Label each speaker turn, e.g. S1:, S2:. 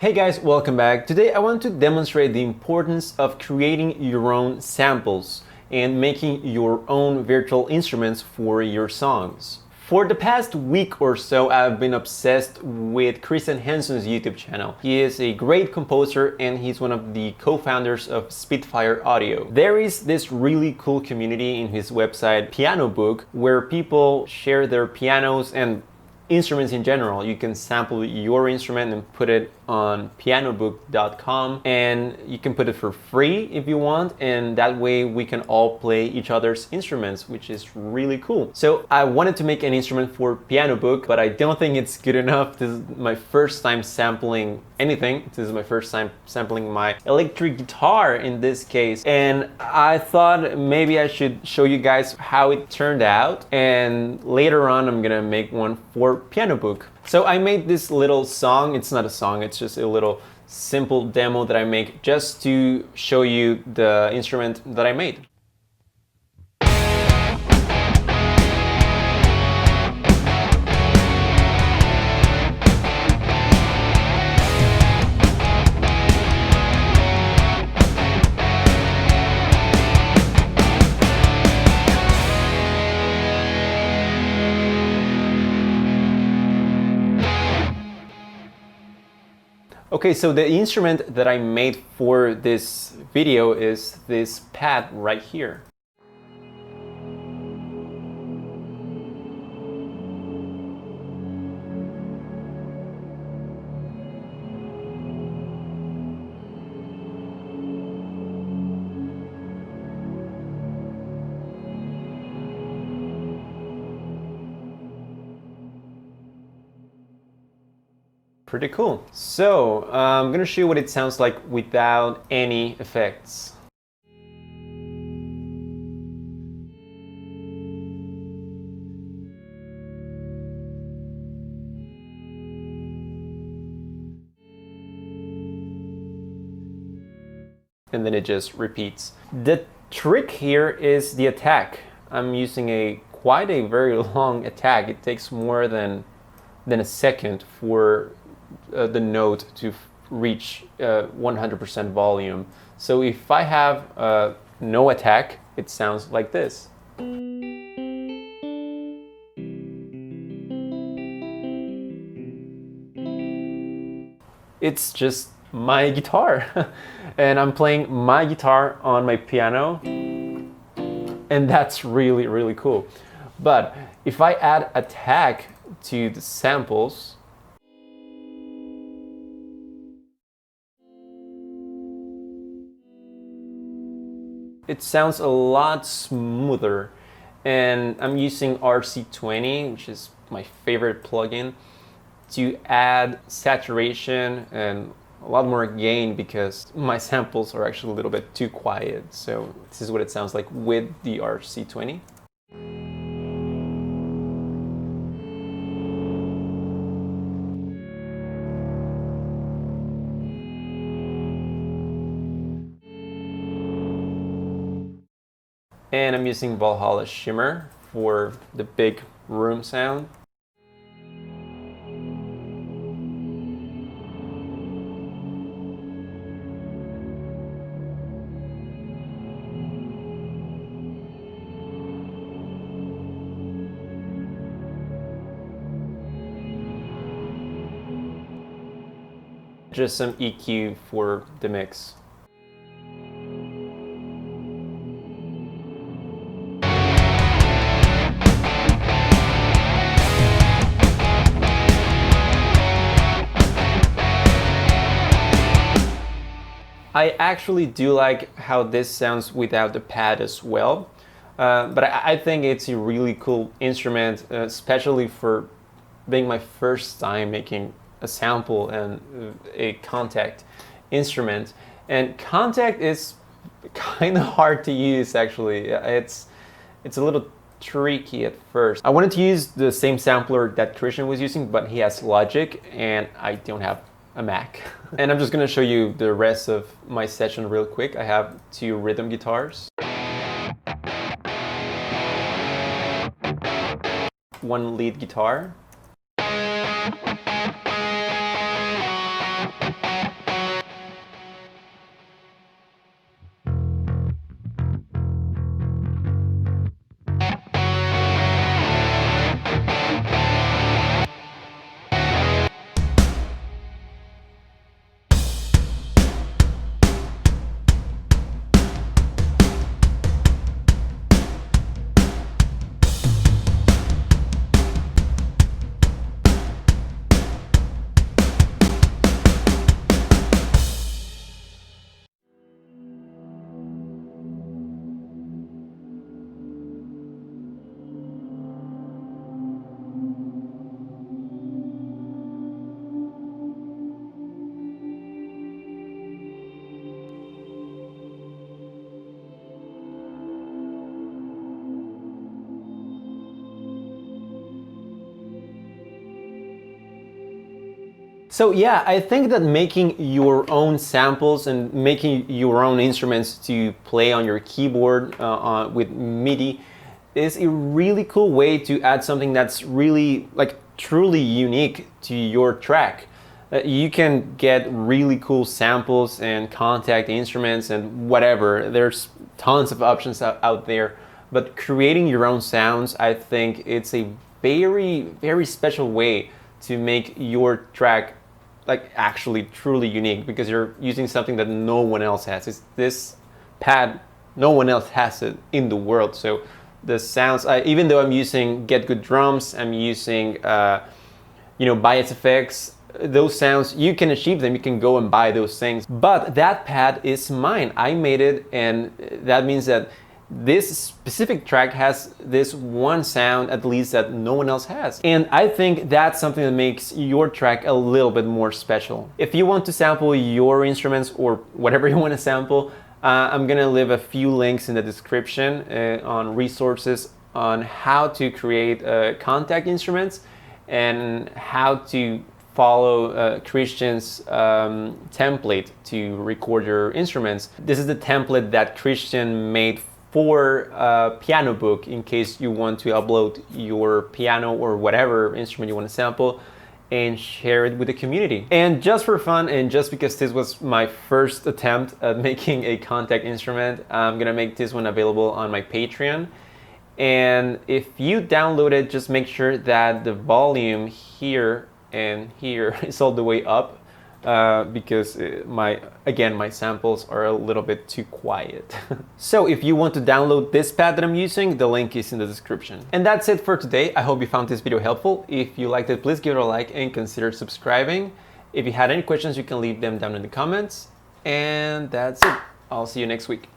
S1: Hey guys, welcome back. Today I want to demonstrate the importance of creating your own samples and making your own virtual instruments for your songs. For the past week or so, I've been obsessed with Christian Hansen's YouTube channel. He is a great composer and he's one of the co-founders of Spitfire Audio. There is this really cool community in his website, Piano Book, where people share their pianos and instruments in general. You can sample your instrument and put it on pianobook.com, and you can put it for free if you want, and that way we can all play each other's instruments, which is really cool. So I wanted to make an instrument for Piano Book, but I don't think it's good enough. This is my first time sampling anything. This is my first time sampling my electric guitar in this case, and I thought maybe I should show you guys how it turned out, and later on I'm gonna make one for Piano Book. So I made this little song. It's not a song, it's just a little simple demo that I make just to show you the instrument that I made. Okay, so the instrument that I made for this video is this pad right here. Pretty cool. So I'm gonna show you what it sounds like without any effects. And then it just repeats. The trick here is the attack. I'm using quite a very long attack. It takes more than a second for the note to reach 100% volume. So if I have no attack, it sounds like this. It's just my guitar. And I'm playing my guitar on my piano, and that's really, really cool. But if I add attack to the samples, it sounds a lot smoother. And I'm using RC20, which is my favorite plugin, to add saturation and a lot more gain because my samples are actually a little bit too quiet. So this is what it sounds like with the RC20. And I'm using Valhalla Shimmer for the big room sound. Just some EQ for the mix. I actually do like how this sounds without the pad as well, but I think it's a really cool instrument, especially for being my first time making a sample and a Kontakt instrument. And Kontakt is kind of hard to use actually. It's a little tricky at first. I wanted to use the same sampler that Christian was using, but he has Logic and I don't have a Mac. And I'm just gonna show you the rest of my session real quick. I have 2 rhythm guitars, 1 lead guitar, So yeah, I think that making your own samples and making your own instruments to play on your keyboard with MIDI is a really cool way to add something that's really like truly unique to your track. You can get really cool samples and Kontakt instruments and whatever. There's tons of options out there, but creating your own sounds, I think it's a very, very special way to make your track like actually truly unique, because you're using something that no one else has. It's this pad, no one else has it in the world. So the sounds, even though I'm using Get Good Drums, I'm using Bias effects, those sounds, you can achieve them, you can go and buy those things. But that pad is mine, I made it, and that means that this specific track has this one sound at least that no one else has. And I think that's something that makes your track a little bit more special. If you want to sample your instruments or whatever you want to sample, I'm gonna leave a few links in the description on resources on how to create Kontakt instruments and how to follow Christian's template to record your instruments. This is the template that Christian made for a piano book in case you want to upload your piano or whatever instrument you want to sample and share it with the community. And just for fun, and just because this was my first attempt at making a Kontakt instrument, I'm gonna make this one available on my Patreon. And if you download it, just make sure that the volume here and here is all the way up, because my samples are a little bit too quiet. So if you want to download this pad that I'm using, the link is in the description. And that's it for today. I hope you found this video helpful. If you liked it, please give it a like and consider subscribing. If you had any questions, you can leave them down in the comments. And that's it. I'll see you next week.